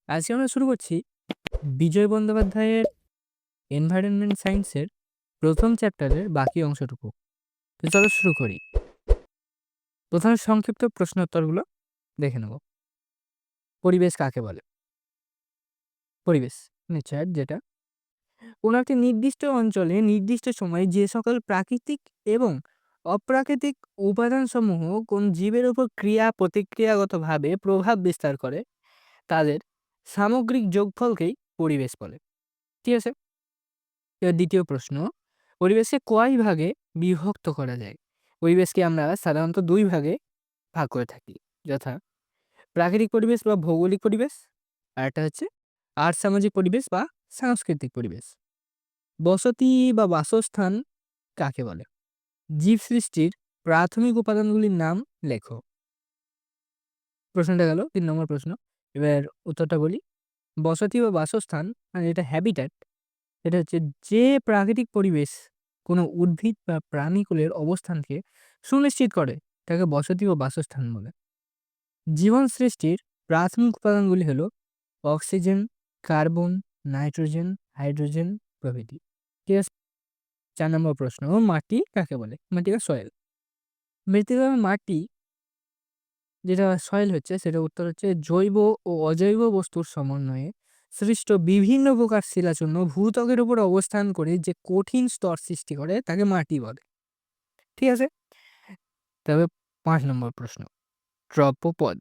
আজকে আমরা শুরু করছি বিজয় বন্দ্যোপাধ্যায়ের এনভায়রনমেন্ট সায়েন্সের প্রথম চ্যাপ্টারের বাকি অংশটুকু। তো চলো শুরু করি। প্রথমে সংক্ষিপ্ত প্রশ্নোত্তরগুলো দেখে নেব। পরিবেশ কাকে বলে? পরিবেশ নেচার, যেটা কোনো একটি নির্দিষ্ট অঞ্চলে নির্দিষ্ট সময়ে যে সকল প্রাকৃতিক এবং অপ্রাকৃতিক উপাদানসমূহ কোন জীবের উপর ক্রিয়া প্রতিক্রিয়াগতভাবে প্রভাব বিস্তার করে তাদের সামগ্রিক যোগফলকেই পরিবেশ বলে। ঠিক আছে। এবার দ্বিতীয় প্রশ্ন, পরিবেশকে কয় ভাগে বিভক্ত করা যায়? পরিবেশকে আমরা সাধারণত দুই ভাগে ভাগ করে থাকি, যথা প্রাকৃতিক পরিবেশ বা ভৌগোলিক পরিবেশ, আর একটা হচ্ছে আর্থসামাজিক পরিবেশ বা সাংস্কৃতিক পরিবেশ। বসতি বা বাসস্থান কাকে বলে? জীব সৃষ্টির প্রাথমিক উপাদানগুলির নাম লেখো। প্রশ্নটা গেল ৩ নম্বর প্রশ্ন। এবার উত্তরটা বলি। বসতি বা বাসস্থান মানে এটা হ্যাবিট্যাট, এটা হচ্ছে যে প্রাকৃতিক পরিবেশ কোনো উদ্ভিদ বা প্রাণীকুলের অবস্থানকে সুনিশ্চিত করে তাকে বসতি ও বাসস্থান বলে। জীবন সৃষ্টির প্রাথমিক উপাদানগুলি হলো অক্সিজেন, কার্বন, নাইট্রোজেন, হাইড্রোজেন প্রভৃতি। ঠিক আছে। ৪ নম্বর প্রশ্ন, মাটি কাকে বলে? মাটি বা সয়েল। মৃত্তিকা মাটি যেটা সয়েল হচ্ছে, সেটা উত্তর হচ্ছে জৈব ও অজৈব বস্তুর সমন্বয়ে সৃষ্ট বিভিন্ন প্রকার শিলাচূর্ণ ভূত্বকের উপর অবস্থান করে যে কঠিন স্তর সৃষ্টি করে তাকে মাটি বলে। ঠিক আছে। তবে ৫ নম্বর প্রশ্ন, ট্রপোপজ।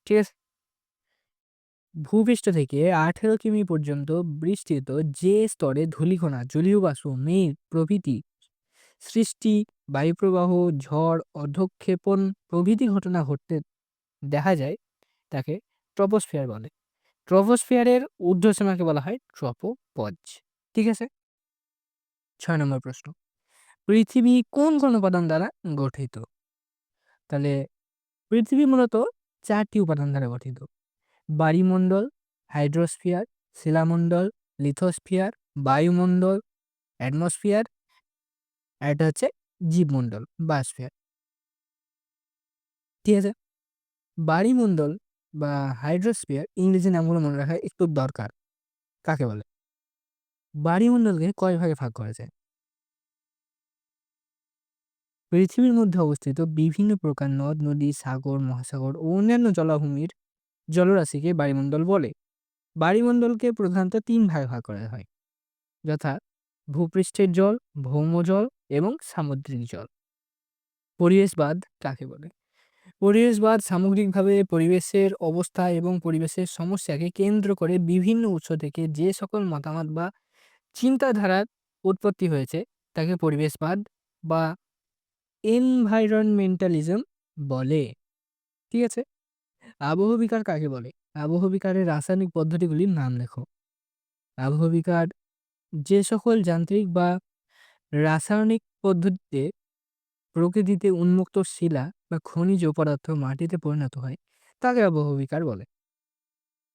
ঠিক আছে। ভূপৃষ্ঠ থেকে ১৮ কিমি পর্যন্ত বিস্তৃত যে স্তরে ধূলিকণা, জলীয় বাষ্প, মেঘ প্রভৃতি সৃষ্টি, বায়ুপ্রবাহ, ঝড়, অধঃক্ষেপণ প্রভৃতি ঘটনা ঘটতে দেখা যায় তাকে ট্রপোস্ফিয়ার বলে। ট্রপোস্ফিয়ারের ঊর্ধ্বসীমাকে বলা হয় ট্রপোপজ। ঠিক আছে। ৬ নম্বর প্রশ্ন, পৃথিবী কোন কোন উপাদান দ্বারা গঠিত? তাহলে পৃথিবী মূলত ৪টি উপাদান দ্বারা গঠিত: বায়ুমণ্ডল, হাইড্রোস্ফিয়ার, শিলামণ্ডল, লিথোস্ফিয়ার, বায়ুমণ্ডল, অ্যাটমসফিয়ার, আর এটা হচ্ছে জীবমণ্ডল, বায়োস্ফিয়ার। ঠিক আছে। বায়ুমণ্ডল বা হাইড্রোস্ফিয়ার ইংরেজি নামগুলো মনে রাখা একটু দরকার। কাকে বলে? বায়ুমণ্ডলকে কয় ভাগে ভাগ করা যায়? পৃথিবীর মধ্যে অবস্থিত বিভিন্ন প্রকার নদ নদী, সাগর, মহাসাগর ও অন্যান্য জলাভূমির জলরাশিকে বায়ুমণ্ডল বলে। বায়ুমণ্ডলকে প্রধানত ৩ ভাগে ভাগ করা হয়, যথা ভূপৃষ্ঠের জল, ভৌম জল এবং সামুদ্রিক জল। পরিবেশবাদ কাকে বলে? পরিবেশবাদ সামগ্রিকভাবে পরিবেশের অবস্থা এবং পরিবেশের সমস্যাকে কেন্দ্র করে বিভিন্ন উৎস থেকে যে সকল মতামত বা চিন্তাধারার উৎপত্তি হয়েছে তাকে পরিবেশবাদ বা এনভায়রনমেন্টালিজম বলে। ঠিক আছে। আবহবিকার কাকে বলে? আবহবিকারের রাসায়নিক পদ্ধতিগুলির নাম লেখো। আবহবিকার যে সকল যান্ত্রিক বা রাসায়নিক পদ্ধতিতে প্রকৃতিতে উন্মুক্ত শিলা বা খনিজ পদার্থ মাটিতে পরিণত হয় তাকে আবহবিকার বলে।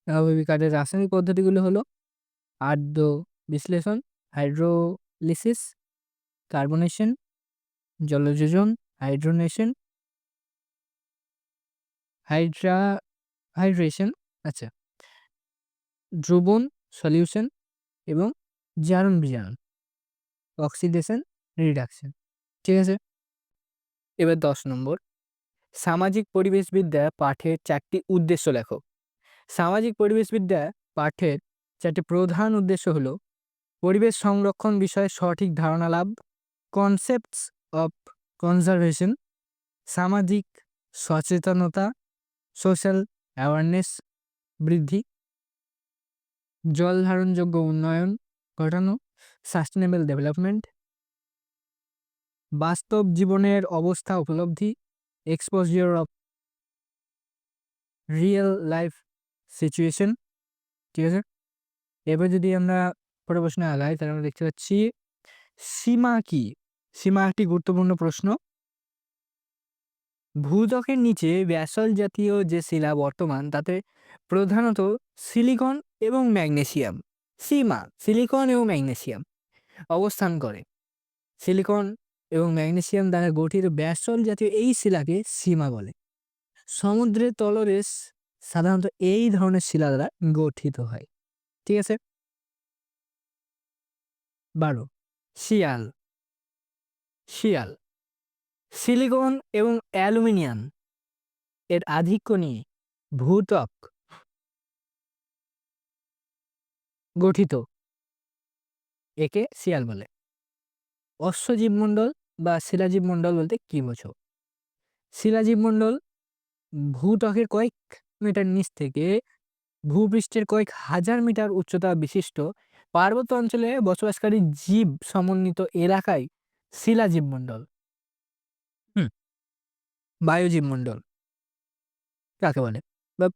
আবহবিকারের রাসায়নিক পদ্ধতিগুলো হলো আদ্য বিশ্লেষণ, হাইড্রোলিসিস, কার্বনেশন, জলযোজন, হাইড্রোনেশন, হাইড্রা হাইড্রেশন, আচ্ছা, দ্রবণ, সলিউশন এবং জারণ বিজারণ, অক্সিডেশন, রিডাকশন। ঠিক আছে। এবার ১০ নম্বর, সামাজিক পরিবেশবিদ্যা পাঠের 4টি উদ্দেশ্য লেখো। সামাজিক পরিবেশবিদ্যা পাঠের 4টি প্রধান উদ্দেশ্য হলো পরিবেশ সংরক্ষণ বিষয়ে সঠিক ধারণা লাভ, কনসেপ্টস অফ কনজারভেশন, সামাজিক সচেতনতা, সোশ্যাল অ্যাওয়ারনেস বৃদ্ধি, জল ধারণযোগ্য উন্নয়ন ঘটানো, সাস্টেনেবল ডেভেলপমেন্ট, বাস্তব জীবনের অবস্থা উপলব্ধি, এক্সপোজিওর অফ রিয়েল লাইফ সিচুয়েশন। ঠিক আছে। এবার যদি আমরা পরের প্রশ্নে আগাই তাহলে আমরা দেখতে পাচ্ছি সীমা কি? সীমা একটি গুরুত্বপূর্ণ প্রশ্ন। ভূত্বকের নিচে ব্যাসল্ট জাতীয় যে শিলা বর্তমান তাতে প্রধানত সিলিকন এবং ম্যাগনেসিয়াম, সীমা সিলিকন এবং ম্যাগনেসিয়াম অবস্থান করে। সিলিকন এবং ম্যাগনেসিয়াম দ্বারা গঠিত ব্যাসল্ট জাতীয় এই শিলাকে সীমা বলে। সমুদ্রের তলদেশ সাধারণত এই ধরনের শিলা দ্বারা গঠিত হয়। ঠিক আছে? ১২ শিয়াল। শিয়াল সিলিকন এবং অ্যালুমিনিয়াম এর আধিক্য নিয়ে ভূত্বক গঠিত, একে শিয়াল বলে। অশ্বজীব মণ্ডল বা শিলাজীব মণ্ডল বলতে কি বোঝো? শিলাজীব মণ্ডল ভূত্বকের কয়েক মিটার নিচ থেকে ভূপৃষ্ঠের কয়েক হাজার মিটার উচ্চতা বিশিষ্ট পার্বত্য অঞ্চলে বসবাসকারী জীব সমন্বিত এলাকায় শিলাজীব মণ্ডল। হুম বায়োজীব মণ্ডল কাকে বলে বা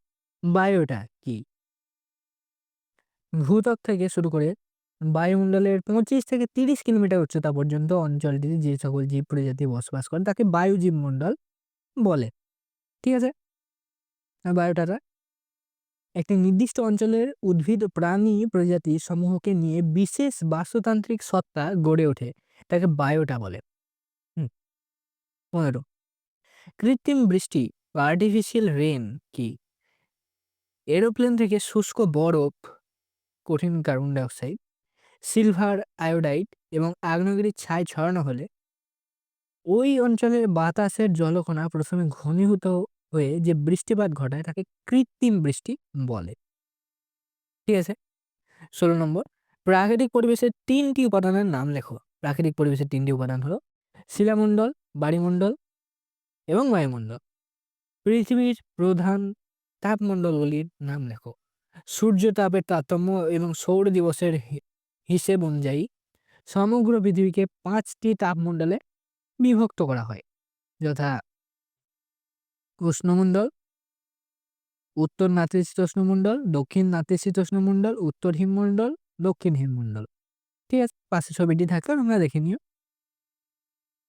বায়োটা কি? ভূত্বক থেকে শুরু করে বায়ুমণ্ডলের 25 থেকে 30 কিলোমিটার উচ্চতা পর্যন্ত অঞ্চলটিতে যে সকল জীব প্রজাতি বসবাস করে তাকে বায়ুজীব মণ্ডল বলে। ঠিক আছে? আর বায়োটাটা একটি নির্দিষ্ট অঞ্চলের উদ্ভিদ ও প্রাণী প্রজাতি সমূহকে নিয়ে বিশেষ বাস্তুতান্ত্রিক সত্তা গড়ে ওঠে, তাকে বায়োটা বলে। 15 কৃত্রিম বৃষ্টি বা আর্টিফিশিয়াল রেন কি? এরোপ্লেন থেকে শুষ্ক বরফ, কঠিন কার্বন ডাইঅক্সাইড, সিলভার আয়োডাইড এবং আগ্নেয়গিরির ছাই ছড়ানো হলে ওই অঞ্চলের বাতাসের জলকণা প্রথমে ঘনীভূত হয়ে যে বৃষ্টিপাত ঘটায় তাকে কৃত্রিম বৃষ্টি বলে। ঠিক আছে? 16 নম্বর প্রাকৃতিক পরিবেশের 3টি উপাদানের নাম লেখো। প্রাকৃতিক পরিবেশের 3টি উপাদান হলো শিলামণ্ডল, বায়ুমণ্ডল এবং বায়ুমণ্ডল। পৃথিবীর প্রধান তাপমণ্ডলগুলির নাম লেখো। সূর্য তাপের তারতম্য এবং সৌর দিবসের হিসেব অনুযায়ী সমগ্র পৃথিবীকে 5টি তাপমণ্ডলে বিভক্ত করা হয়, যথা উষ্ণমণ্ডল, উত্তর নাতিশীতোষ্ণ মণ্ডল, দক্ষিণ নাতিশীতোষ্ণ মণ্ডল, উত্তর হিমমণ্ডল, দক্ষিণ হিমমণ্ডল। ঠিক আছে? পাশে ছবিটি থাকলে তোমরা দেখে নিও।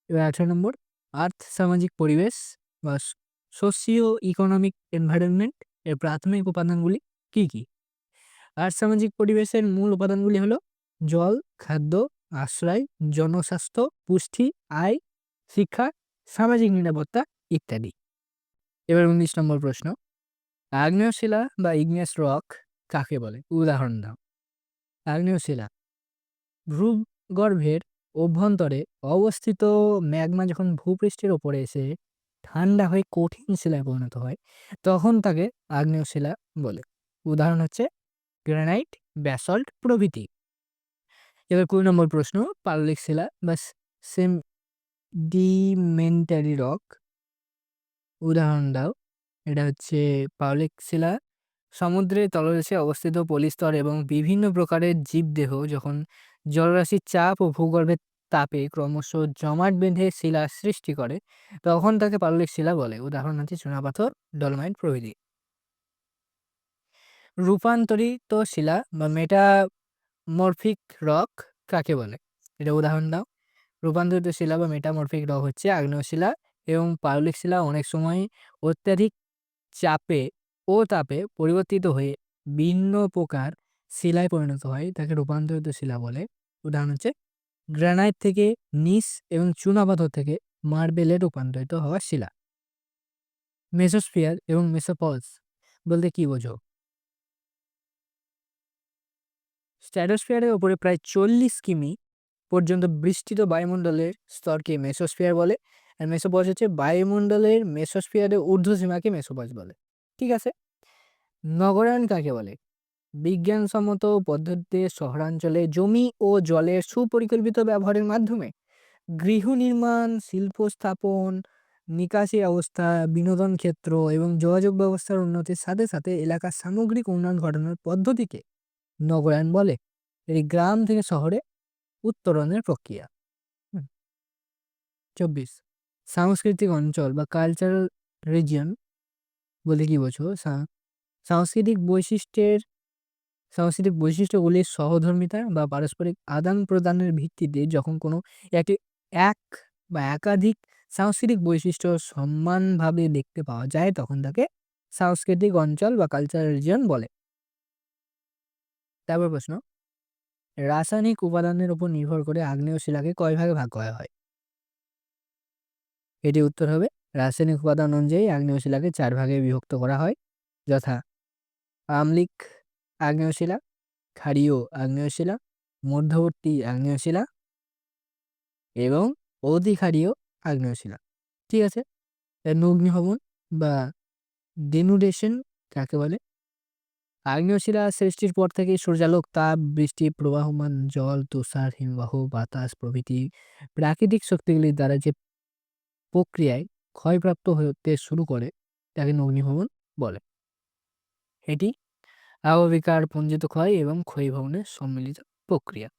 এবার 18 নম্বর আর্থ সামাজিক পরিবেশ বা সোশিও ইকোনমিক এনভায়রনমেন্ট এর প্রাথমিক উপাদানগুলি কি কি? আর্থ সামাজিক পরিবেশের মূল উপাদানগুলি হলো জল, খাদ্য, আশ্রয়, জনস্বাস্থ্য, পুষ্টি, আয়, শিক্ষা, সামাজিক নিরাপত্তা ইত্যাদি। এবার 19 নম্বর প্রশ্ন, আগ্নেয় শিলা বা ইগনিয়াস রক কাকে বলে? উদাহরণ দাও। আগ্নেয় শিলা ভূগর্ভের অভ্যন্তরে অবস্থিত ম্যাগমা যখন ভূপৃষ্ঠের ওপরে এসে ঠান্ডা হয়ে কঠিন শিলায় পরিণত হয় তখন তাকে আগ্নেয় শিলা বলে। উদাহরণ হচ্ছে গ্রানাইট, ব্যাসল্ট প্রভৃতি। এবার 20 নম্বর প্রশ্ন, পাললিক শিলা বা সেডিমেন্টারি রক উদাহরণ দাও। এটা হচ্ছে পাললিক শিলা সমুদ্রের তলদেশে অবস্থিত পলিস্তর এবং বিভিন্ন প্রকারের জীবদেহ যখন জলরাশির চাপ ও ভূগর্ভের তাপে ক্রমশ জমাট বেঁধে শিলা সৃষ্টি করে তখন তাকে পাললিক শিলা বলে। উদাহরণ হচ্ছে চুনাপাথর, ডলোমাইট প্রভৃতি। রূপান্তরিত শিলা বা মেটামরফিক রক কাকে বলে? এটা উদাহরণ দাও। রূপান্তরিত শিলা বা মেটামরফিক রক হচ্ছে আগ্নেয় শিলা এবং পাললিক শিলা অনেক সময় অত্যাধিক চাপে ও তাপে পরিবর্তিত হয়ে ভিন্ন প্রকার শিলায় পরিণত হয়, তাকে রূপান্তরিত শিলা বলে। উদাহরণ হচ্ছে গ্রানাইট থেকে নিস এবং চুনাপাথর থেকে মার্বেলে রূপান্তরিত হওয়া শিলা। মেসোস্ফিয়ার এবং মেসোপজ বলতে কি বোঝো? স্ট্র্যাটোস্ফিয়ারের ওপরে প্রায় 40 কিমি পর্যন্ত বিস্তৃত বায়ুমণ্ডলের স্তরকে মেসোস্ফিয়ার বলে, আর মেসোপজ হচ্ছে বায়ুমণ্ডলের মেসোস্ফিয়ারের ঊর্ধ্বসীমাকে মেসোপজ বলে। ঠিক আছে? নগরায়ণ কাকে বলে? বিজ্ঞানসম্মত পদ্ধতিতে শহরাঞ্চলে জমি ও জলের সুপরিকল্পিত ব্যবহারের মাধ্যমে গৃহ নির্মাণ, শিল্প স্থাপন, নিকাশি অবস্থা, বিনোদন ক্ষেত্র এবং যোগাযোগ ব্যবস্থার উন্নতির সাথে সাথে এলাকার সামগ্রিক উন্নয়ন ঘটানোর পদ্ধতিকে নগরায়ণ বলে। এটি গ্রাম থেকে শহরে উত্তরণের প্রক্রিয়া। 24 সাংস্কৃতিক অঞ্চল বা কালচারাল রিজিয়ন বলে কি বোঝো? সাংস্কৃতিক বৈশিষ্ট্যগুলির সহধর্মিতা বা পারস্পরিক আদান প্রদানের ভিত্তিতে যখন কোনো একটি এক বা একাধিক সাংস্কৃতিক বৈশিষ্ট্য সমানভাবে দেখতে পাওয়া যায় তখন তাকে সাংস্কৃতিক অঞ্চল বা কালচারাল রিজিয়ন বলে। তারপর প্রশ্ন, রাসায়নিক উপাদানের উপর নির্ভর করে আগ্নেয় শিলাকে কয় ভাগে ভাগ করা হয়? এটি উত্তর হবে রাসায়নিক উপাদান অনুযায়ী আগ্নেয় শিলাকে 4 ভাগে বিভক্ত করা হয়। যথা আম্লিক আগ্নেয় শিলা, ক্ষারীয় আগ্নেয় শিলা, মধ্যবর্তী আগ্নেয় শিলা এবং অতিক্ষারীয় আগ্নেয় শিলা। ঠিক আছে? অগ্নিভবন বা ডেনুডেশন কাকে বলে? আগ্নেয় শিলা সৃষ্টির পর থেকে সূর্যালোক, তাপ, বৃষ্টি, প্রবাহমান জল, তুষার, হিমবাহ, বাতাস প্রভৃতি প্রাকৃতিক শক্তিগুলির দ্বারা যে প্রক্রিয়ায় ক্ষয়প্রাপ্ত হতে শুরু করে তাকে অগ্নিভবন বলে। এটি আবহবিকার পুঞ্জিত ক্ষয় এবং ক্ষয়ীভবনের সম্মিলিত প্রক্রিয়া।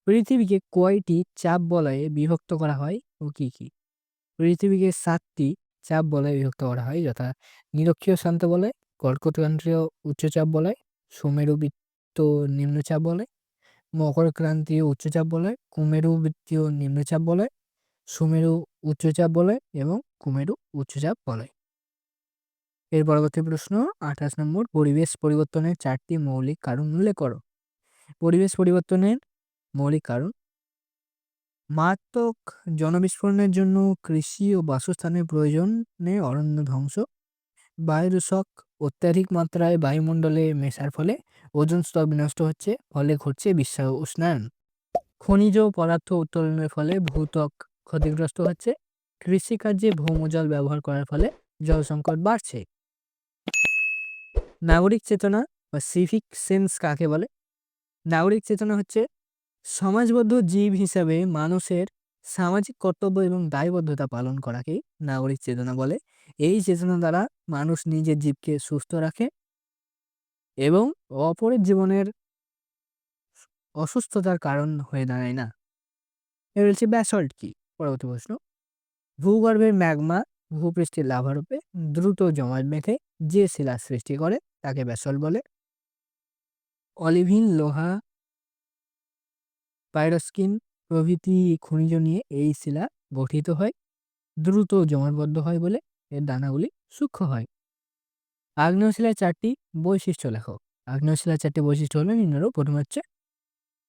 পৃথিবীকে কয়টি চাপ বলয়ে বিভক্ত করা হয় ও কি কি? পৃথিবীকে 7টি চাপ বলয়ে বিভক্ত করা হয়, যথা নিরক্ষীয় শান্ত বলয়, কর্কটক্রান্তীয় উচ্চচাপ বলয়, সুমেরুবৃত্ত নিম্নচাপ বলয়, মকরক্রান্তীয় উচ্চচাপ বলয়, কুমেরুবৃত্তীয় নিম্নচাপ বলয়, সুমেরু উচ্চচাপ বলয় এবং কুমেরু উচ্চচাপ বলয়। এর পরবর্তী প্রশ্ন 28 নম্বর, পরিবেশ পরিবর্তনের 4টি মৌলিক কারণ উল্লেখ করো। পরিবেশ পরিবর্তনের মৌলিক কারণ: মারাত্মক জনবিস্ফোরণের জন্য কৃষি ও বাসস্থানের প্রয়োজনে অরণ্য ধ্বংস, বায়ুদূষক অত্যাধিক মাত্রায় বায়ুমণ্ডলে মেশার ফলে ওজোন স্তর বিনষ্ট হচ্ছে, ফলে ঘটছে বিশ্ব উষ্ণায়ন, খনিজ পদার্থ উত্তোলনের ফলে ভূত্বক ক্ষতিগ্রস্ত হচ্ছে, কৃষিকার্যে ভৌমজল ব্যবহার করার ফলে জল সংকট বাড়ছে। নাগরিক চেতনা বা সিভিক সেন্স কাকে বলে? নাগরিক চেতনা হচ্ছে সমাজবদ্ধ জীব হিসাবে মানুষের সামাজিক কর্তব্য এবং দায়বদ্ধতা পালন করাকেই নাগরিক চেতনা বলে। এই চেতনা দ্বারা মানুষ নিজের জীবকে সুস্থ রাখে এবং অপরের জীবনের অসুস্থতার কারণ হয়ে দাঁড়ায় না। এবার হচ্ছে ব্যাসল্ট কি? পরবর্তী প্রশ্ন, ভূগর্ভের ম্যাগমা ভূপৃষ্ঠের লাভারূপে দ্রুত জমাট বেঁধে যে শিলা সৃষ্টি করে তাকে ব্যাসল্ট বলে। অলিভিন, লোহা, পাইরোক্সিন প্রভৃতি খনিজ নিয়ে এই শিলা গঠিত হয়, দ্রুত জমাটবদ্ধ হয় বলে এর দানাগুলি সূক্ষ্ম হয়। আগ্নেয় শিলার 4টি বৈশিষ্ট্য লেখো। আগ্নেয় শিলার 4টি বৈশিষ্ট্য হলো নিম্নরূপ। প্রথম হচ্ছে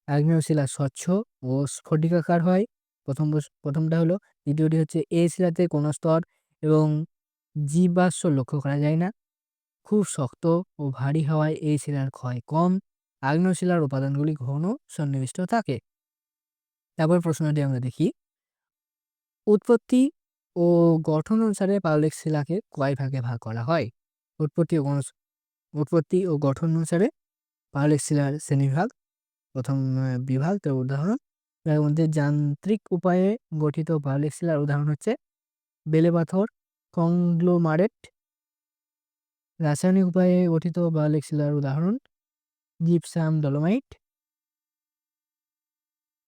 আগ্নেয় শিলা স্বচ্ছ ও স্ফটিকাকার হয়, প্রথমটা হলো। দ্বিতীয়টি হচ্ছে এই শিলাতে কোনো স্তর এবং জীবাশ্ম লক্ষ্য করা যায় না। খুব শক্ত ও ভারী হওয়ায় এই শিলার ক্ষয় কম। আগ্নেয় শিলার উপাদানগুলি ঘন সন্নিবিষ্ট থাকে। তারপর প্রশ্নটি আমরা দেখি, উৎপত্তি ও গঠন অনুসারে পাললিক শিলাকে কয় ভাগে ভাগ করা হয়? উৎপত্তি ও গঠন অনুসারে পাললিক শিলার শ্রেণীবিভাগ। প্রথম বিভাগ, তার উদাহরণ: এর মধ্যে যান্ত্রিক উপায়ে গঠিত পাললিক শিলার উদাহরণ হচ্ছে বেলে পাথর, কংগ্লোমারেট। রাসায়নিক উপায়ে গঠিত পাললিক শিলার উদাহরণ জিপসাম, ডলোমাইট।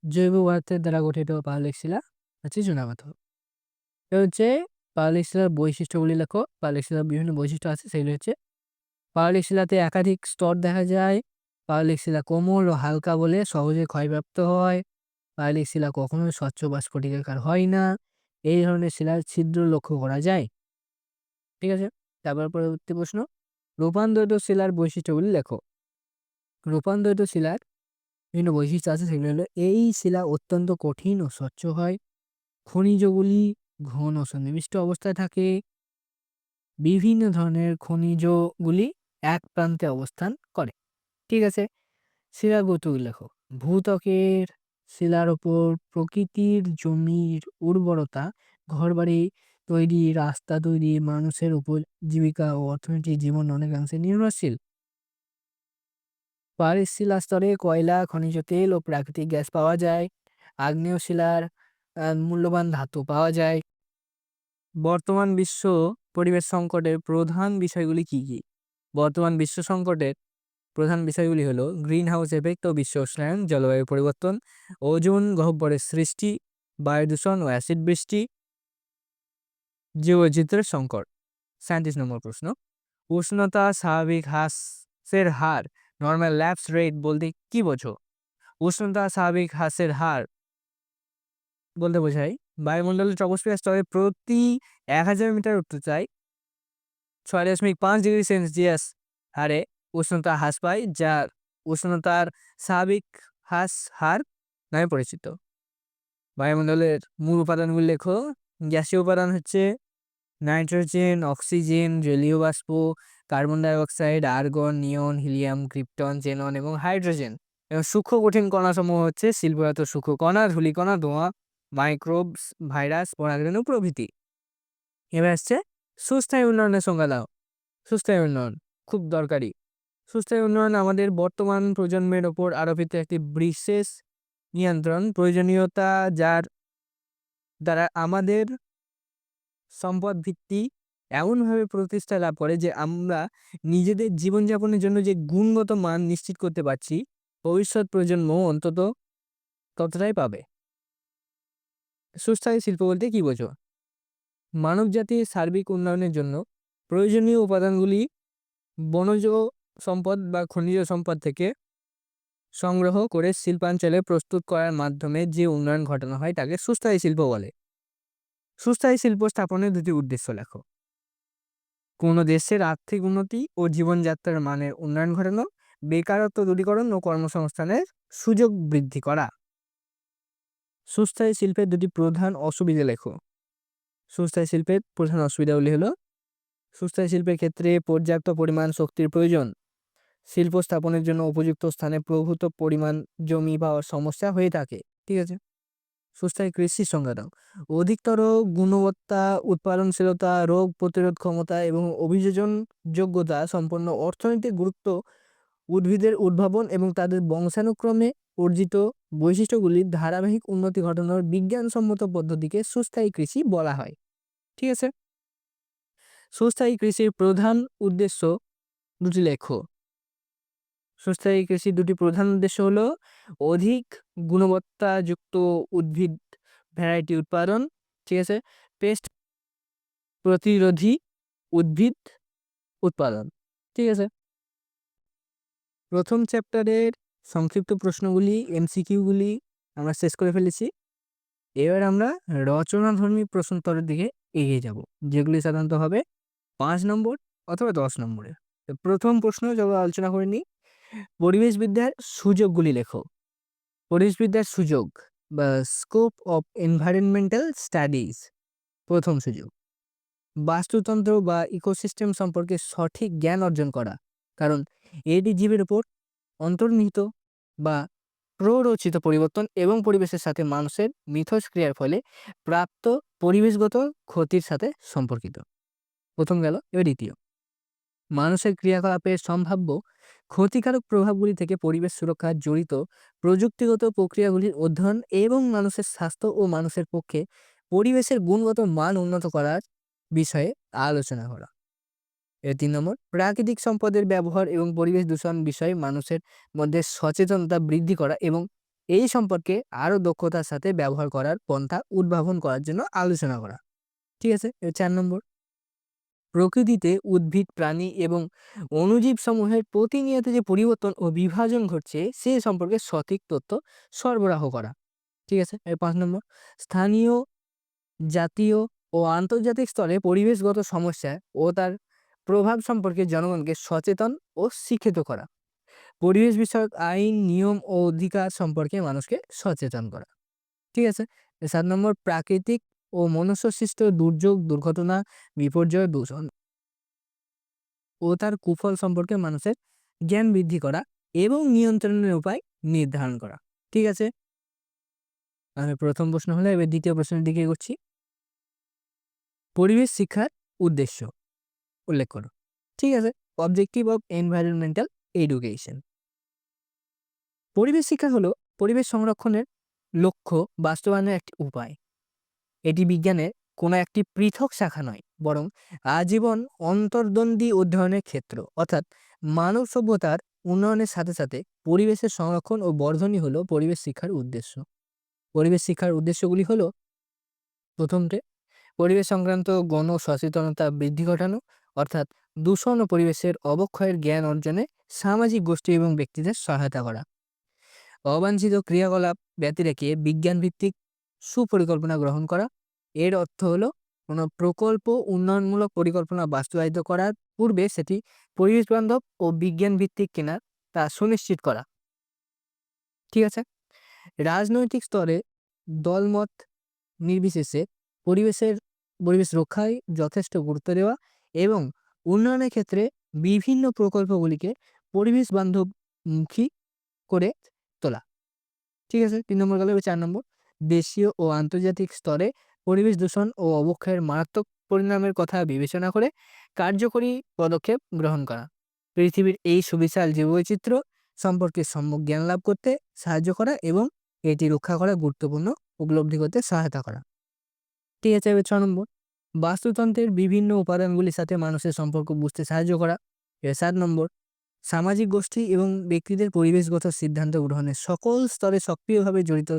জৈব পদার্থের দ্বারা গঠিত পাললিক শিলা হচ্ছে চুনাপাথর। এটা হচ্ছে পাললিক শিলার বৈশিষ্ট্যগুলি লেখো। পাললিক শিলার বিভিন্ন বৈশিষ্ট্য আছে, সেগুলি হচ্ছে পাললিক শিলাতে একাধিক স্তর দেখা যায়, পাললিক শিলা কোমল ও হালকা বলে সহজে ক্ষয়প্রাপ্ত হয়, পাললিক শিলা কখনোই স্বচ্ছ বা স্ফটিকাকার হয় না, এই ধরনের শিলার ছিদ্র লক্ষ্য করা যায়। ঠিক আছে? তারপর পরবর্তী প্রশ্ন, রূপান্তরিত শিলার বৈশিষ্ট্যগুলি লেখো। রূপান্তরিত শিলার বিভিন্ন বৈশিষ্ট্য আছে, সেগুলি হলো এই শিলা অত্যন্ত কঠিন ও স্বচ্ছ হয়, খনিজগুলি ঘন ও সন্নিবিষ্ট অবস্থায় থাকে, বিভিন্ন ধরনের খনিজগুলি এক প্রান্তে অবস্থান করে। ঠিক আছে? শিলার গুরুত্বগুলি লেখো। ভূত্বকের শিলার ওপর প্রকৃতির জমির উর্বরতা, ঘরবাড়ি তৈরি, রাস্তা তৈরি, মানুষের উপজীবিকা ও অর্থনৈতিক জীবন অনেকাংশে নির্ভরশীল। পাহাড়ি শিলা স্তরে কয়লা, খনিজ তেল ও প্রাকৃতিক গ্যাস পাওয়া যায়। আগ্নেয় শিলার মূল্যবান ধাতু পাওয়া যায়। বর্তমান বিশ্ব পরিবেশ সংকটের প্রধান বিষয়গুলি কি কি? বর্তমান বিশ্ব সংকটের প্রধান বিষয়গুলি হলো গ্রিন হাউস এফেক্ট ও বিশ্ব উষ্ণায়ন, জলবায়ু পরিবর্তন, ওজোন গহ্বরের সৃষ্টি, বায়ু দূষণ ও অ্যাসিড বৃষ্টি, জীববৈচিত্র্যের সংকট। 37 নম্বর প্রশ্ন, উষ্ণতা স্বাভাবিক হ্রাসের হার, নর্মাল ল্যাপস রেট বলতে কি বোঝো? উষ্ণতা স্বাভাবিক হ্রাসের হার বলতে বোঝায় বায়ুমণ্ডলের ট্রপোস্ফিয়ার স্তরে প্রতি 1000 মিটার উচ্চতায় 6.5 ডিগ্রি সেলসিয়াস হারে উষ্ণতা হ্রাস পায়, যা উষ্ণতার স্বাভাবিক হ্রাস হার নামে পরিচিত। বায়ুমণ্ডলের মূল উপাদানগুলি লেখো। গ্যাসীয় উপাদান হচ্ছে নাইট্রোজেন, অক্সিজেন, জলীয় বাষ্প, কার্বন ডাই অক্সাইড, আর্গন, নিয়ন, হিলিয়াম, ক্রিপ্টন, জেনন এবং হাইড্রোজেন। এবং সূক্ষ্ম কঠিন কণাসমূহ হচ্ছে শিল্পজাত সূক্ষ্ম কণা, ধূলিকণা, ধোঁয়া, মাইক্রোবস, ভাইরাস, পরাগরেণু প্রভৃতি। এবার আসছে সুস্থায়ী উন্নয়নের সংজ্ঞা দাও। সুস্থায়ী উন্নয়ন খুব দরকারি। সুস্থায়ী উন্নয়ন আমাদের বর্তমান প্রজন্মের ওপর আরোপিত একটি বিশেষ নিয়ন্ত্রণ প্রয়োজনীয়তা, যার দ্বারা আমাদের সম্পদ ভিত্তি এমনভাবে প্রতিষ্ঠা লাভ করে যে আমরা নিজেদের জীবনযাপনের জন্য যে গুণগত মান নিশ্চিত করতে পারছি, ভবিষ্যৎ প্রজন্ম অন্তত ততটাই পাবে। সুস্থায়ী শিল্প বলতে কি বোঝো? মানব জাতির সার্বিক উন্নয়নের জন্য প্রয়োজনীয় উপাদানগুলি বনজ সম্পদ বা খনিজ সম্পদ থেকে সংগ্রহ করে শিল্পাঞ্চলে প্রস্তুত করার মাধ্যমে যে উন্নয়ন ঘটানো হয় তাকে সুস্থায়ী শিল্প বলে। সুস্থায়ী শিল্প স্থাপনের দুটি উদ্দেশ্য লেখো। কোনো দেশের আর্থিক উন্নতি ও জীবনযাত্রার মানের উন্নয়ন ঘটানো, বেকারত্ব দূরীকরণ ও কর্মসংস্থানের সুযোগ বৃদ্ধি করা। সুস্থায়ী শিল্পের দুটি প্রধান অসুবিধা লেখো। সুস্থায়ী শিল্পের প্রধান অসুবিধাগুলি হলো, সুস্থায়ী শিল্পের ক্ষেত্রে পর্যাপ্ত পরিমাণ শক্তির প্রয়োজন। শিল্প স্থাপনের জন্য উপযুক্ত স্থানে প্রভূত পরিমাণ জমি পাওয়ার সমস্যা হয়ে থাকে। ঠিক আছে। সুস্থায়ী কৃষির সংজ্ঞা দাও। অধিকতর গুণবত্তা, উৎপাদনশীলতা, রোগ প্রতিরোধ ক্ষমতা এবং অভিযোজন যোগ্যতা সম্পন্ন অর্থনৈতিক গুরুত্ব, উদ্ভিদের উদ্ভাবন এবং তাদের বংশানুক্রমে অর্জিত বৈশিষ্ট্যগুলির ধারাবাহিক উন্নতি ঘটানোর বিজ্ঞানসম্মত পদ্ধতিকে সুস্থায়ী কৃষি বলা হয়। ঠিক আছে। সুস্থায়ী কৃষির প্রধান উদ্দেশ্য দুটি লেখো। সুস্থায়ী কৃষির দুটি প্রধান উদ্দেশ্য হলো অধিক গুণবত্তাযুক্ত উদ্ভিদ ভ্যারাইটি উৎপাদন, ঠিক আছে, পেস্ট প্রতিরোধী উদ্ভিদ উৎপাদন। ঠিক আছে। প্রথম চ্যাপ্টারের সংক্ষিপ্ত প্রশ্নগুলি, এমসিকিউগুলি আমরা শেষ করে ফেলেছি। এবার আমরা রচনাধর্মী প্রশ্নোত্তরের দিকে এগিয়ে যাব, যেগুলি সাধারণত হবে 5 নম্বর অথবা 10 নম্বরের। তো প্রথম প্রশ্ন যখন আলোচনা করে নিই, পরিবেশবিদ্যার সুযোগগুলি লেখো। পরিবেশবিদ্যার সুযোগ বা স্কোপ অফ এনভায়রনমেন্টাল স্টাডিজ। প্রথম সুযোগ, বাস্তুতন্ত্র বা ইকোসিস্টেম সম্পর্কে সঠিক জ্ঞান অর্জন করা, কারণ এটি জীবের উপর অন্তর্নিহিত বা প্ররোচিত পরিবর্তন এবং পরিবেশের সাথে মানুষের মিথস্ক্রিয়ার ফলে প্রাপ্ত পরিবেশগত ক্ষতির সাথে সম্পর্কিত। প্রথম গেল। এবার দ্বিতীয়, মানুষের ক্রিয়াকলাপের সম্ভাব্য ক্ষতিকারক প্রভাবগুলি থেকে পরিবেশ সুরক্ষা জড়িত প্রযুক্তিগত প্রক্রিয়াগুলির অধ্যয়ন এবং মানুষের স্বাস্থ্য ও মানুষের পক্ষে পরিবেশের গুণগত মান উন্নত করার বিষয়ে আলোচনা করা। এর 3 নম্বর, প্রাকৃতিক সম্পদের ব্যবহার এবং পরিবেশ দূষণ বিষয়ে মানুষের মধ্যে সচেতনতা বৃদ্ধি করা এবং এই সম্পর্কে আরও দক্ষতার সাথে ব্যবহার করার পন্থা উদ্ভাবন করার জন্য আলোচনা করা। ঠিক আছে। এর 4 নম্বর, প্রকৃতিতে উদ্ভিদ, প্রাণী এবং অণুজীব সমূহের প্রতিনিয়ত যে পরিবর্তন ও বিভাজন ঘটছে সে সম্পর্কে সঠিক তথ্য সরবরাহ করা। ঠিক আছে। এর 5 নম্বর, স্থানীয়, জাতীয় ও আন্তর্জাতিক স্তরে পরিবেশগত সমস্যা ও তার প্রভাব সম্পর্কে জনগণকে সচেতন ও শিক্ষিত করা। পরিবেশ বিষয়ক আইন, নিয়ম ও অধিকার সম্পর্কে মানুষকে সচেতন করা। ঠিক আছে। 7 নম্বর, প্রাকৃতিক ও মনুষ্যসৃষ্ট দুর্যোগ, দুর্ঘটনা, বিপর্যয়, দূষণ ও তার কুফল সম্পর্কে মানুষের জ্ঞান বৃদ্ধি করা এবং নিয়ন্ত্রণের উপায় নির্ধারণ করা। ঠিক আছে। তাহলে প্রথম প্রশ্ন হলো, এবার দ্বিতীয় প্রশ্নের দিকে এগোচ্ছি। পরিবেশ শিক্ষার উদ্দেশ্য উল্লেখ করো। ঠিক আছে। Objective of environmental education. পরিবেশ শিক্ষা হলো পরিবেশ সংরক্ষণের লক্ষ্য বাস্তবায়নের একটি উপায়। এটি বিজ্ঞানের কোনো একটি পৃথক শাখা নয়, বরং আজীবন অন্তর্দ্বন্দ্বী অধ্যয়নের ক্ষেত্র। অর্থাৎ মানব সভ্যতার উন্নয়নের সাথে সাথে পরিবেশের সংরক্ষণ ও বর্ধনই হলো পরিবেশ শিক্ষার উদ্দেশ্য। পরিবেশ শিক্ষার উদ্দেশ্যগুলি হলো, প্রথমতে পরিবেশ সংক্রান্ত গণ সচেতনতা বৃদ্ধি ঘটানো, অর্থাৎ দূষণ ও পরিবেশের অবক্ষয়ের জ্ঞান অর্জনে সামাজিক গোষ্ঠী এবং ব্যক্তিদের সহায়তা করা। অবাঞ্ছিত ক্রিয়াকলাপ ব্যতি রেখে বিজ্ঞানভিত্তিক সুপরিকল্পনা গ্রহণ করা। এর অর্থ হলো কোনো প্রকল্প, উন্নয়নমূলক পরিকল্পনা বাস্তবায়িত করার পূর্বে সেটি পরিবেশ বান্ধব ও বিজ্ঞানভিত্তিক কিনা তা সুনিশ্চিত করা। ঠিক আছে। রাজনৈতিক স্তরে দলমত নির্বিশেষে পরিবেশ রক্ষায় যথেষ্ট গুরুত্ব দেওয়া এবং উন্নয়নের ক্ষেত্রে বিভিন্ন প্রকল্পগুলিকে পরিবেশ বান্ধবমুখী করে তোলা। ঠিক আছে? ৩ নম্বর গেল। এবার ৪ নম্বর, দেশীয় ও আন্তর্জাতিক স্তরে পরিবেশ দূষণ ও অবক্ষয়ের মারাত্মক পরিণামের কথা বিবেচনা করে কার্যকরী পদক্ষেপ গ্রহণ করা। পৃথিবীর এই সুবিশাল জীববৈচিত্র্য সম্পর্কে সম্যক জ্ঞান লাভ করতে সাহায্য করা এবং এটি রক্ষা করা গুরুত্বপূর্ণ উপলব্ধি করতে সহায়তা করা। ঠিক আছে? এবার ৬ নম্বর, বাস্তুতন্ত্রের বিভিন্ন উপাদানগুলির সাথে মানুষের সম্পর্ক বুঝতে সাহায্য করা। এবার ৭ নম্বর, সামাজিক গোষ্ঠী এবং ব্যক্তিদের পরিবেশগত সিদ্ধান্ত গ্রহণের সকল স্তরে সক্রিয়ভাবে জড়িত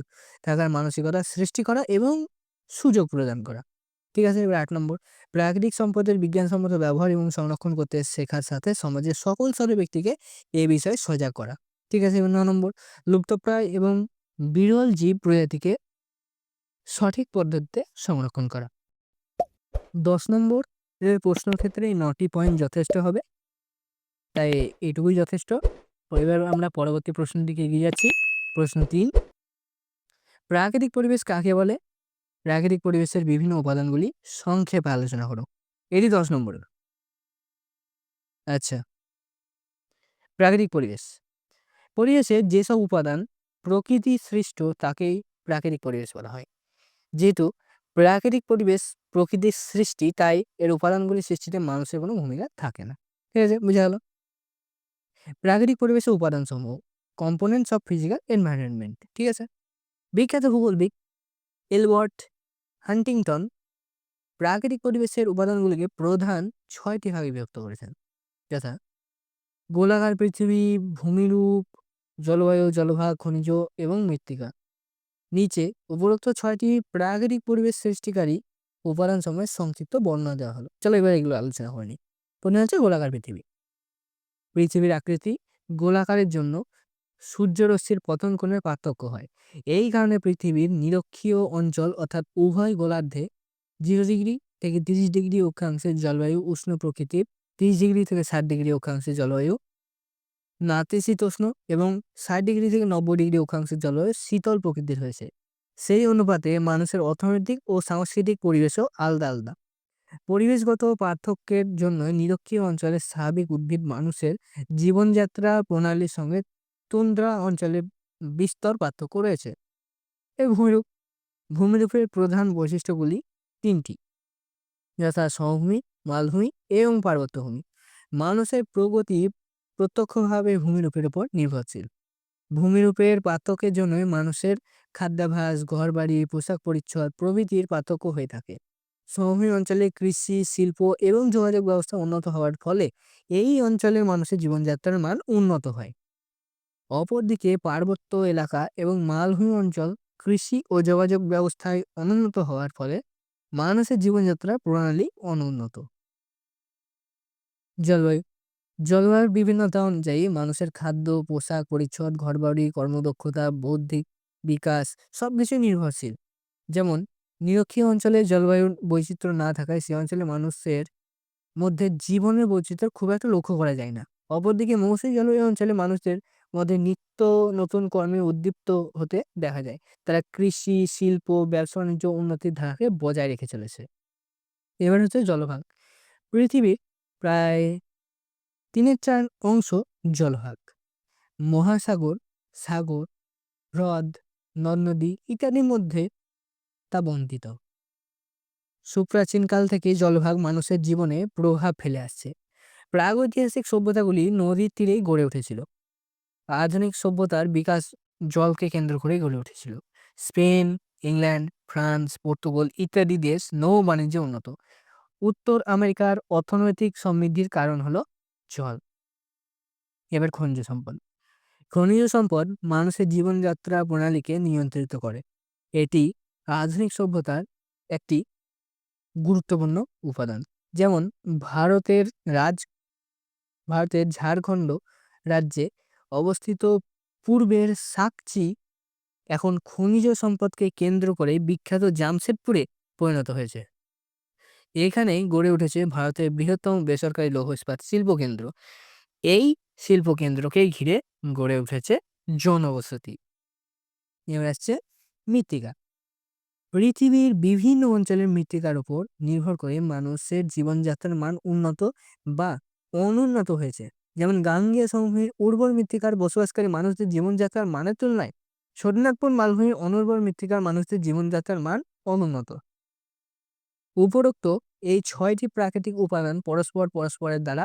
থাকার মানসিকতা সৃষ্টি করা এবং সুযোগ প্রদান করা। ঠিক আছে? এবার ৮ নম্বর, প্রাকৃতিক সম্পদের বিজ্ঞানসম্মত ব্যবহার এবং সংরক্ষণ করতে শেখার সাথে সমাজের সকল স্তরের ব্যক্তিকে এ বিষয়ে সজাগ করা। ঠিক আছে? এবার ৯ নম্বর, লুপ্তপ্রায় এবং বিরল জীব প্রজাতিকে সঠিক পদ্ধতিতে সংরক্ষণ করা। ১০ নম্বর এর প্রশ্নের ক্ষেত্রে এই ৯টি পয়েন্ট যথেষ্ট হবে। তাই এটুকুই যথেষ্ট। এবার আমরা পরবর্তী প্রশ্নের দিকে এগিয়ে যাচ্ছি। প্রশ্ন ৩, প্রাকৃতিক পরিবেশ কাকে বলে? প্রাকৃতিক পরিবেশের বিভিন্ন উপাদানগুলি সংক্ষেপে আলোচনা করো। এটি ১০ নম্বরের। আচ্ছা, প্রাকৃতিক পরিবেশ। পরিবেশের যেসব উপাদান প্রকৃতি সৃষ্ট তাকেই প্রাকৃতিক পরিবেশ বলা হয়। যেহেতু প্রাকৃতিক পরিবেশ প্রকৃতির সৃষ্টি, তাই এর উপাদানগুলি সৃষ্টিতে মানুষের কোনো ভূমিকা থাকে না। ঠিক আছে? বুঝা গেল? প্রাকৃতিক পরিবেশের উপাদানসমূহ, কম্পোনেন্টস অফ ফিজিক্যাল এনভায়রনমেন্ট। ঠিক আছে? বিখ্যাত ভূগোলবিদ এলবার্ট হান্টিংটন প্রাকৃতিক পরিবেশের উপাদানগুলিকে প্রধান ৬টি ভাগে বিভক্ত করেছেন, যথা গোলাকার পৃথিবী, ভূমিরূপ, জলবায়ু, জলভাগ, খনিজ এবং মৃত্তিকা। নিচে উপরোক্ত ৬টি প্রাকৃতিক পরিবেশ সৃষ্টিকারী উপাদান সমূহের সংক্ষিপ্ত বর্ণনা দেওয়া হলো। চলো এবার এগুলো আলোচনা করে নিই। প্রথমে হচ্ছে গোলাকার পৃথিবী। পৃথিবীর আকৃতি গোলাকারের জন্য সূর্যরশ্মির পতন কোণের পার্থক্য হয়। এই কারণে পৃথিবীর নিরক্ষীয় অঞ্চল অর্থাৎ উভয় গোলার্ধে 0 ডিগ্রি থেকে 30 ডিগ্রি অক্ষাংশের জলবায়ু উষ্ণ প্রকৃতির, 30 ডিগ্রি থেকে 60 ডিগ্রি অক্ষাংশের জলবায়ু নাতিশীতোষ্ণ এবং 60 ডিগ্রি থেকে 90 ডিগ্রি অক্ষাংশের জলবায়ু শীতল প্রকৃতির হয়েছে। সেই অনুপাতে মানুষের অর্থনৈতিক ও সাংস্কৃতিক পরিবেশও আলাদা আলাদা। পরিবেশগত পার্থক্যের জন্য নিরক্ষীয় অঞ্চলের স্বাভাবিক উদ্ভিদ মানুষের জীবনযাত্রা প্রণালীর সঙ্গে তুন্দ্রা অঞ্চলে বিস্তর পার্থক্য রয়েছে। এই ভূমিরূপের প্রধান বৈশিষ্ট্যগুলি ৩টি, যথা সমভূমি, মালভূমি এবং পার্বত্যভূমি। মানুষের প্রগতি প্রত্যক্ষভাবে ভূমিরূপের উপর নির্ভরশীল। ভূমিরূপের পার্থক্যের জন্য মানুষের খাদ্যাভ্যাস, ঘরবাড়ি, পোশাক পরিচ্ছদ প্রভৃতির পার্থক্য হয়ে থাকে। সমভূমি অঞ্চলে কৃষি, শিল্প এবং যোগাযোগ ব্যবস্থা উন্নত হওয়ার ফলে এই অঞ্চলের মানুষের জীবনযাত্রার মান উন্নত হয়। অপরদিকে পার্বত্য এলাকা এবং মালভূমি অঞ্চল কৃষি ও যোগাযোগ ব্যবস্থায় অনুন্নত হওয়ার ফলে মানুষের জীবনযাত্রার প্রণালী অনুন্নত। জলবায়ু জলবায়ুর বিভিন্নতা অনুযায়ী মানুষের খাদ্য, পোশাক পরিচ্ছদ, ঘরবাড়ি, কর্মদক্ষতা, বৌদ্ধিক বিকাশ সবকিছু নির্ভরশীল। যেমন নিরক্ষীয় অঞ্চলে জলবায়ুর বৈচিত্র্য না থাকায় সে অঞ্চলে মানুষের মধ্যে জীবনের বৈচিত্র্য খুব একটা লক্ষ্য করা যায় না। অপরদিকে মৌসুমী জলবায়ু অঞ্চলে মানুষদের মধ্যে নিত্য নতুন কর্মে উদ্দীপ্ত হতে দেখা যায়। তারা কৃষি, শিল্প, ব্যবসা বাণিজ্য উন্নতির ধারাকে বজায় রেখে চলেছে। এবার হচ্ছে জলভাগ। পৃথিবীর প্রায় 3/4 অংশ জলভাগ। মহাসাগর, সাগর, হ্রদ, নদ-নদী ইত্যাদির মধ্যে তা বন্টিত। সুপ্রাচীনকাল থেকেই জলভাগ মানুষের জীবনে প্রভাব ফেলে আসছে। প্রাগৈতিহাসিক সভ্যতাগুলি নদীর তীরেই গড়ে উঠেছিল। আধুনিক সভ্যতার বিকাশ জলকে কেন্দ্র করে গড়ে উঠেছিল। স্পেন, ইংল্যান্ড, ফ্রান্স, পর্তুগাল ইত্যাদি দেশ নৌ বাণিজ্যে উন্নত। উত্তর আমেরিকার অর্থনৈতিক সমৃদ্ধির কারণ হলো জল। এবার খনিজ সম্পদ। খনিজ সম্পদ মানুষের জীবনযাত্রা প্রণালীকে নিয়ন্ত্রিত করে। এটি আধুনিক সভ্যতার একটি গুরুত্বপূর্ণ উপাদান। যেমন ভারতের ঝাড়খণ্ড রাজ্যে অবস্থিত পূর্বের সাকচি এখন খনিজ সম্পদকে কেন্দ্র করে বিখ্যাত জামশেদপুরে পরিণত হয়েছে। এখানেই গড়ে উঠেছে ভারতের বৃহত্তম বেসরকারি লৌহ ইস্পাত শিল্পকেন্দ্র। এই শিল্পকেন্দ্রকেই ঘিরে গড়ে উঠেছে জনবসতি। এবার আসছে মৃত্তিকা। পৃথিবীর বিভিন্ন অঞ্চলের মৃত্তিকার উপর নির্ভর করে মানুষের জীবনযাত্রার মান উন্নত বা অনুন্নত হয়েছে। যেমন গাঙ্গেয় সমভূমির উর্বর মৃত্তিকার বসবাসকারী মানুষদের জীবনযাত্রার মানের তুলনায় ছোটনাগপুর মালভূমির অনুর্বর মৃত্তিকার মানুষদের জীবনযাত্রার মান অনুন্নত। উপরোক্ত এই ৬টি প্রাকৃতিক উপাদান পরস্পরের দ্বারা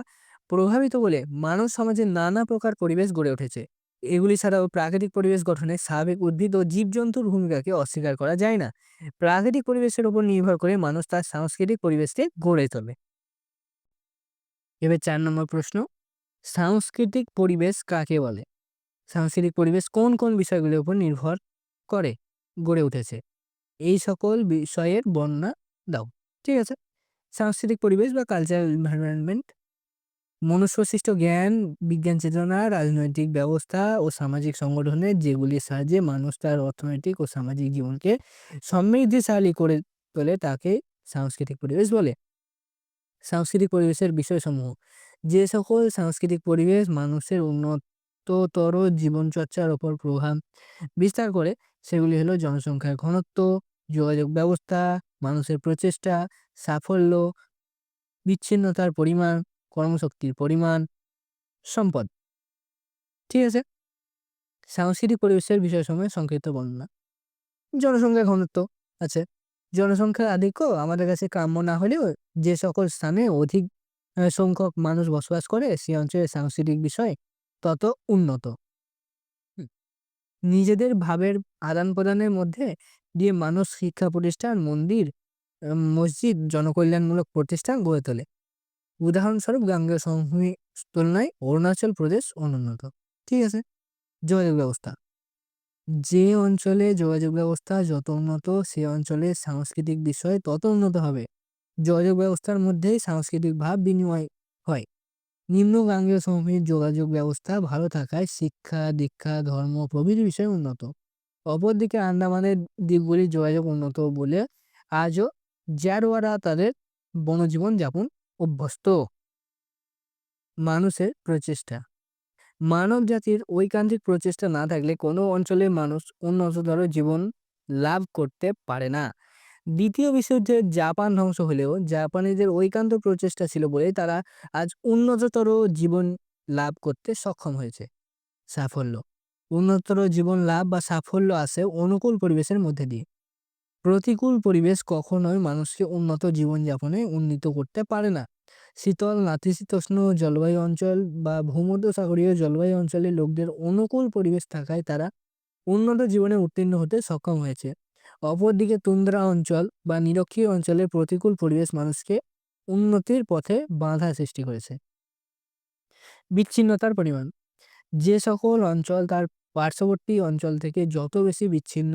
প্রভাবিত বলে মানব সমাজে নানা প্রকার পরিবেশ গড়ে উঠেছে। এগুলি ছাড়াও প্রাকৃতিক পরিবেশ গঠনে স্বাভাবিক উদ্ভিদ ও জীবজন্তুর ভূমিকাকে অস্বীকার করা যায় না। প্রাকৃতিক পরিবেশের উপর নির্ভর করে মানুষ তার সাংস্কৃতিক পরিবেশকে গড়ে তোলে। এবার ৪ নম্বর প্রশ্ন, সাংস্কৃতিক পরিবেশ কাকে বলে? সাংস্কৃতিক পরিবেশ কোন কোন বিষয়গুলোর উপর নির্ভর করে গড়ে উঠেছে? এই সকল বিষয়ের বর্ণনা দাও। ঠিক আছে। সাংস্কৃতিক পরিবেশ বা কালচারাল এনভায়রনমেন্ট মনুষ্যসৃষ্ট জ্ঞান, বিজ্ঞান চেতনা, রাজনৈতিক ব্যবস্থা ও সামাজিক সংগঠনের যেগুলির সাহায্যে মানুষ তার অর্থনৈতিক ও সামাজিক জীবনকে সমৃদ্ধিশালী করে তোলে তাকে সাংস্কৃতিক পরিবেশ বলে। সাংস্কৃতিক পরিবেশের বিষয়সমূহ, যে সকল সাংস্কৃতিক পরিবেশ মানুষের উন্নততর জীবনচর্চার ওপর প্রভাব বিস্তার করে সেগুলি হলো জনসংখ্যার ঘনত্ব, যোগাযোগ ব্যবস্থা, মানুষের প্রচেষ্টা, সাফল্য, বিচ্ছিন্নতার পরিমাণ, কর্মশক্তির পরিমাণ, সম্পদ। ঠিক আছে। সাংস্কৃতিক পরিবেশের বিষয়সমূহের সংক্ষিপ্ত বর্ণনা। জনসংখ্যা ঘনত্ব আছে। জনসংখ্যার আধিক্য আমাদের কাছে কাম্য না হলেও যে সকল স্থানে অধিক সংখ্যক মানুষ বসবাস করে সে অঞ্চলের সাংস্কৃতিক বিষয় তত উন্নত। হুম। নিজেদের ভাবের আদান-প্রদানের মধ্যে দিয়ে মানুষ শিক্ষা প্রতিষ্ঠান, মন্দির, মসজিদ, জনকল্যাণমূলক প্রতিষ্ঠান গড়ে তোলে। উদাহরণস্বরূপ গাঙ্গেয় সমভূমির তুলনায় অরুণাচল প্রদেশ অনুন্নত। ঠিক আছে? যোগাযোগ ব্যবস্থা। যে অঞ্চলে যোগাযোগ ব্যবস্থা যত উন্নত সে অঞ্চলের সাংস্কৃতিক বিষয় তত উন্নত হবে। যোগাযোগ ব্যবস্থার মধ্যেই সাংস্কৃতিক ভাব বিনিময় হয়। নিম্ন গাঙ্গেয় সমভূমির যোগাযোগ ব্যবস্থা ভালো থাকায় শিক্ষা, দীক্ষা, ধর্ম প্রভৃতি বিষয় উন্নত। অপরদিকে আন্দামানের দ্বীপগুলির যোগাযোগ উন্নত বলে আজও জারোয়ারা তাদের বনজীবন যাপন অভ্যস্ত। মানুষের প্রচেষ্টা। মানব জাতির ঐকান্তিক প্রচেষ্টা না থাকলে কোনো অঞ্চলের মানুষ উন্নততর জীবন লাভ করতে পারে না। দ্বিতীয় বিশ্বযুদ্ধে জাপান ধ্বংস হলেও জাপানিদের ঐকান্ত প্রচেষ্টা ছিল বলেই তারা আজ উন্নততর জীবন লাভ করতে সক্ষম হয়েছে। সাফল্য। উন্নততর জীবন লাভ বা সাফল্য আসে অনুকূল পরিবেশের মধ্যে দিয়ে। প্রতিকূল পরিবেশ কখনোই মানুষকে উন্নত জীবনযাপনে উন্নীত করতে পারে না। শীতল, নাতিশীতোষ্ণ জলবায়ু অঞ্চল বা ভূমধ্যসাগরীয় জলবায়ু অঞ্চলের লোকদের অনুকূল পরিবেশ থাকায় তারা উন্নত জীবনে উত্তীর্ণ হতে সক্ষম হয়েছে। অপরদিকে তুন্দ্রা অঞ্চল বা নিরক্ষীয় অঞ্চলের প্রতিকূল পরিবেশ মানুষকে উন্নতির পথে বাধা সৃষ্টি করেছে। বিচ্ছিন্নতার পরিমাণ। যে সকল অঞ্চল তার পার্শ্ববর্তী অঞ্চল থেকে যত বেশি বিচ্ছিন্ন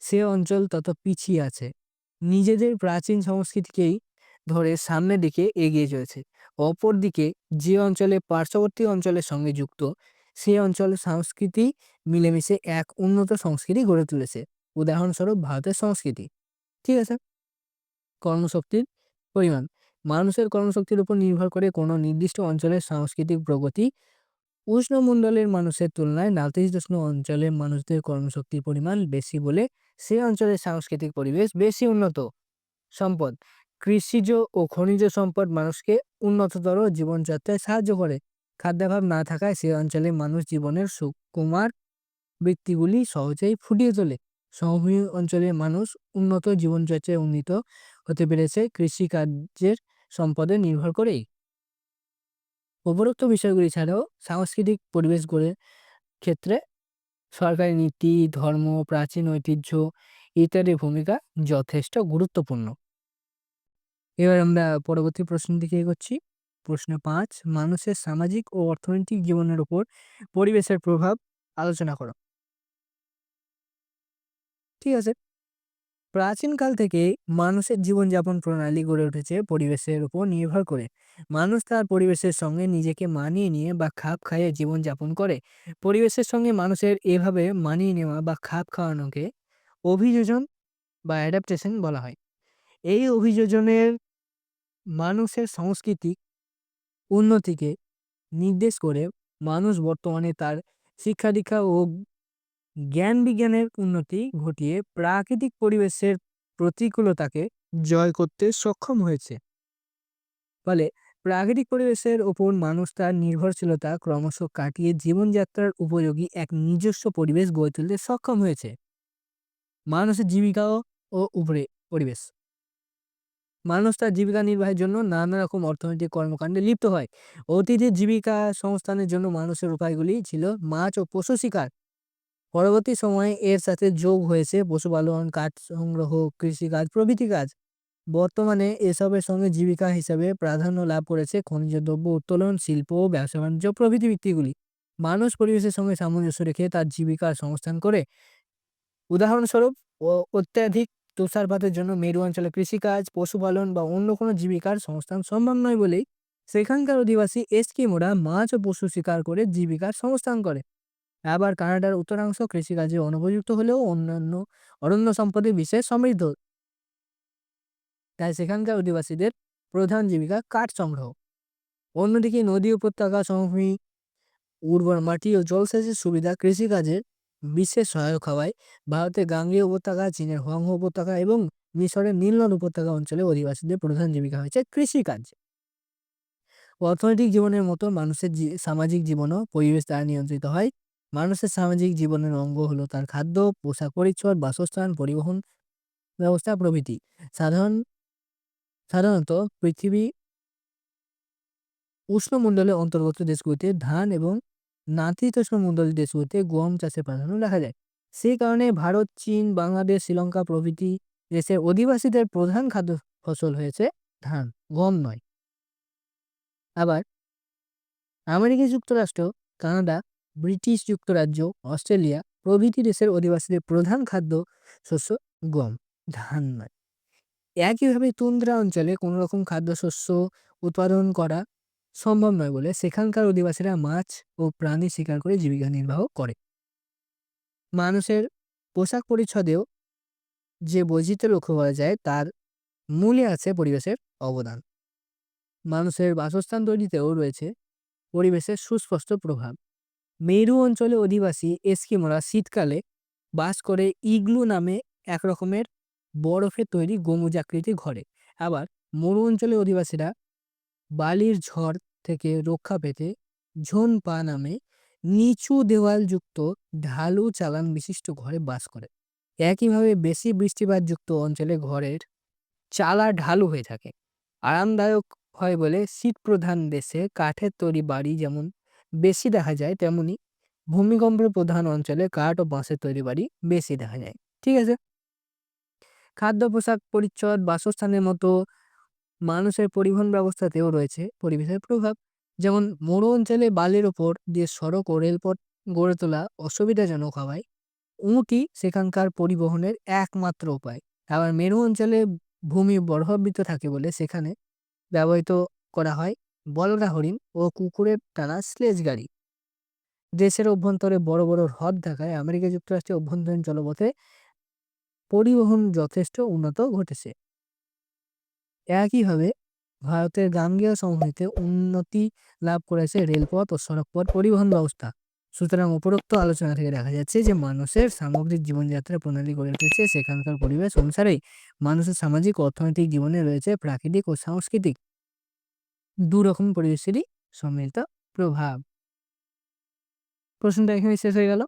সে অঞ্চল তত পিছিয়ে আছে। নিজেদের প্রাচীন সংস্কৃতিকেই ধরে সামনের দিকে এগিয়ে চলেছে। অপরদিকে যে অঞ্চলে পার্শ্ববর্তী অঞ্চলের সঙ্গে যুক্ত সে অঞ্চলের সংস্কৃতি মিলেমিশে এক উন্নত সংস্কৃতি গড়ে তুলেছে। উদাহরণস্বরূপ ভারতের সংস্কৃতি। ঠিক আছে। কর্মশক্তির পরিমাণ। মানুষের কর্মশক্তির উপর নির্ভর করে কোনো নির্দিষ্ট অঞ্চলের সাংস্কৃতিক প্রগতি। উষ্ণমণ্ডলের মানুষের তুলনায় নাতিশীতোষ্ণ অঞ্চলের মানুষদের কর্মশক্তির পরিমাণ বেশি বলে সে অঞ্চলের সাংস্কৃতিক পরিবেশ বেশি উন্নত। সম্পদ। কৃষিজ ও খনিজ সম্পদ মানুষকে উন্নততর জীবনযাত্রায় সাহায্য করে। খাদ্যাভাব না থাকায় সে অঞ্চলে মানুষ জীবনের সুকুমার বৃত্তিগুলি সহজেই ফুটিয়ে তোলে। সমভূমি অঞ্চলের মানুষ উন্নত জীবনযাত্রায় উন্নীত হতে পেরেছে কৃষিকার্যের সম্পদে নির্ভর করেই। উপরোক্ত বিষয়গুলি ছাড়াও সাংস্কৃতিক পরিবেশ গড়ে ক্ষেত্রে সরকারি নীতি, ধর্ম, প্রাচীন ঐতিহ্য ইত্যাদির ভূমিকা যথেষ্ট গুরুত্বপূর্ণ। এবার আমরা পরবর্তী প্রশ্নের দিকে এগোচ্ছি। প্রশ্ন ৫, মানুষের সামাজিক ও অর্থনৈতিক জীবনের উপর পরিবেশের প্রভাব আলোচনা করো। ঠিক আছে। প্রাচীনকাল থেকে মানুষের জীবনযাপন প্রণালী গড়ে উঠেছে পরিবেশের উপর নির্ভর করে। মানুষ তার পরিবেশের সঙ্গে নিজেকে মানিয়ে নিয়ে বা খাপ খাইয়ে জীবনযাপন করে। পরিবেশের সঙ্গে মানুষের এভাবে মানিয়ে নেওয়া বা খাপ খাওয়ানোকে অভিযোজন বা অ্যাডাপ্টেশন বলা হয়। এই অভিযোজনের মানুষের সাংস্কৃতিক উন্নতিকে নির্দেশ করে মানুষ বর্তমানে তার শিক্ষা-দীক্ষা ও জ্ঞান বিজ্ঞানের উন্নতি ঘটিয়ে প্রাকৃতিক পরিবেশের প্রতিকূলতাকে জয় করতে সক্ষম হয়েছে। ফলে প্রাকৃতিক পরিবেশের ওপর মানুষ তার নির্ভরশীলতা ক্রমশ কাটিয়ে জীবনযাত্রার উপযোগী এক নিজস্ব পরিবেশ গড়ে তুলতে সক্ষম হয়েছে। মানুষের জীবিকা ও উপরে পরিবেশ। মানুষ তার জীবিকা নির্বাহের জন্য নানা রকম অর্থনৈতিক কর্মকাণ্ডে লিপ্ত হয়। অতীতে জীবিকা সংস্থানের জন্য মানুষের উপায়গুলি ছিল মাছ ও পশু শিকার। পরবর্তী সময়ে এর সাথে যোগ হয়েছে পশুপালন, কাঠ সংগ্রহ, কৃষিকাজ প্রভৃতি কাজ। বর্তমানে এসবের সঙ্গে জীবিকা হিসাবে প্রাধান্য লাভ করেছে খনিজ দ্রব্য উত্তোলন, শিল্প, ব্যবসা বাণিজ্য প্রভৃতি ভিত্তিগুলি। মানুষ পরিবেশের সঙ্গে সামঞ্জস্য রেখে তার জীবিকার সংস্থান করে। উদাহরণস্বরূপ, অত্যাধিক তুষারপাতের জন্য মেরু অঞ্চলে কৃষিকাজ, পশুপালন বা অন্য কোনো জীবিকার সংস্থান সম্ভব নয় বলেই সেখানকার অধিবাসী এস্কিমোরা মাছ ও পশু শিকার করে জীবিকার সংস্থান করে। আবার কানাডার উত্তরাংশ কৃষিকাজে অনুপযুক্ত হলেও অন্যান্য অরণ্য সম্পদে বিশেষ সমৃদ্ধ। তাই সেখানকার অধিবাসীদের প্রধান জীবিকা কাঠ সংগ্রহ। অন্যদিকে নদী উপত্যকা সমভূমি, উর্বর মাটি ও জলসেচের সুবিধা কৃষিকাজে বিশেষ সহায়ক হওয়ায় ভারতের গাঙ্গেয় উপত্যকা, চীনের হুয়াংহো উপত্যকা এবং মিশরের নীলনদ উপত্যকা অঞ্চলে অধিবাসীদের প্রধান জীবিকা হয়েছে কৃষিকাজ। অর্থনৈতিক জীবনের মতো মানুষের সামাজিক জীবনও পরিবেশ দ্বারা নিয়ন্ত্রিত হয়। মানুষের সামাজিক জীবনের অঙ্গ হলো তার খাদ্য, পোশাক পরিচ্ছদ, বাসস্থান, পরিবহন ব্যবস্থা প্রভৃতি। সাধারণ সাধারণত পৃথিবী উষ্ণমণ্ডলের অন্তর্গত দেশগুলিতে ধান এবং নাতিশীতোষ্ণমণ্ডলীয় দেশগুলিতে গম চাষের প্রাধান্য দেখা যায়। সেই কারণে ভারত, চীন, বাংলাদেশ, শ্রীলঙ্কা প্রভৃতি দেশের অধিবাসীদের প্রধান খাদ্য ফসল হয়েছে ধান, গম নয়। আবার আমেরিকা যুক্তরাষ্ট্র, কানাডা, ব্রিটিশ যুক্তরাজ্য, অস্ট্রেলিয়া প্রভৃতি দেশের অধিবাসীদের প্রধান খাদ্য শস্য গম, ধান নয়। একইভাবে তুন্দ্রা অঞ্চলে কোনো রকম খাদ্যশস্য উৎপাদন করা সম্ভব নয় বলে সেখানকার অধিবাসীরা মাছ ও প্রাণী শিকার করে জীবিকা নির্বাহ করে। মানুষের পোশাক পরিচ্ছদেও যে বৈচিত্র্য লক্ষ্য করা যায় তার মূলে আছে পরিবেশের অবদান। মানুষের বাসস্থান তৈরিতেও রয়েছে পরিবেশের সুস্পষ্ট প্রভাব। মেরু অঞ্চলে অধিবাসী এস্কিমোরা শীতকালে বাস করে ইগলু নামে এক রকমের বরফের তৈরি গম্বুজাকৃতির ঘরে। আবার মরু অঞ্চলে অধিবাসীরা বালির ঝড় থেকে রক্ষা পেতে ঝোনপা নামে নিচু দেওয়ালযুক্ত ঢালু চালান বিশিষ্ট ঘরে বাস করে। একইভাবে বেশি বৃষ্টিপাতযুক্ত অঞ্চলে ঘরের চালা ঢালু হয়ে থাকে। আরামদায়ক হয় বলে শীতপ্রধান দেশে কাঠের তৈরি বাড়ি যেমন বেশি দেখা যায়, তেমনি ভূমিকম্প প্রধান অঞ্চলে কাঠ ও বাঁশের তৈরি বাড়ি বেশি দেখা যায়। ঠিক আছে। খাদ্য, পোশাক পরিচ্ছদ, বাসস্থানের মতো মানুষের পরিবহন ব্যবস্থাতেও রয়েছে পরিবেশের প্রভাব। যেমন মরু অঞ্চলে বালির ওপর দিয়ে সড়ক ও রেলপথ গড়ে তোলা অসুবিধাজনক হওয়ায় উঁটি সেখানকার পরিবহনের একমাত্র উপায়। আবার মেরু অঞ্চলে ভূমি বরফাবৃত থাকে বলে সেখানে ব্যবহৃত করা হয় বলদা হরিণ ও কুকুরের টানা স্লেজ গাড়ি। দেশের অভ্যন্তরে বড় বড় হ্রদ থাকায় আমেরিকা যুক্তরাষ্ট্রের অভ্যন্তরীণ জলপথে পরিবহন যথেষ্ট উন্নত ঘটেছে। একইভাবে ভারতের গাঙ্গেয় সমভূমিতে উন্নতি লাভ করেছে রেলপথ ও সড়কপথ পরিবহন ব্যবস্থা। সুতরাং উপরোক্ত আলোচনা থেকে দেখা যাচ্ছে যে মানুষের সামগ্রিক জীবনযাত্রা প্রণালী গড়ে উঠেছে সেখানকার পরিবেশ অনুসারেই। মানুষের সামাজিক ও অর্থনৈতিক জীবনে রয়েছে প্রাকৃতিক ও সাংস্কৃতিক দুরকম পরিবেশেরই সম্মিলিত প্রভাব। প্রশ্নটা এখানে শেষ হয়ে গেল।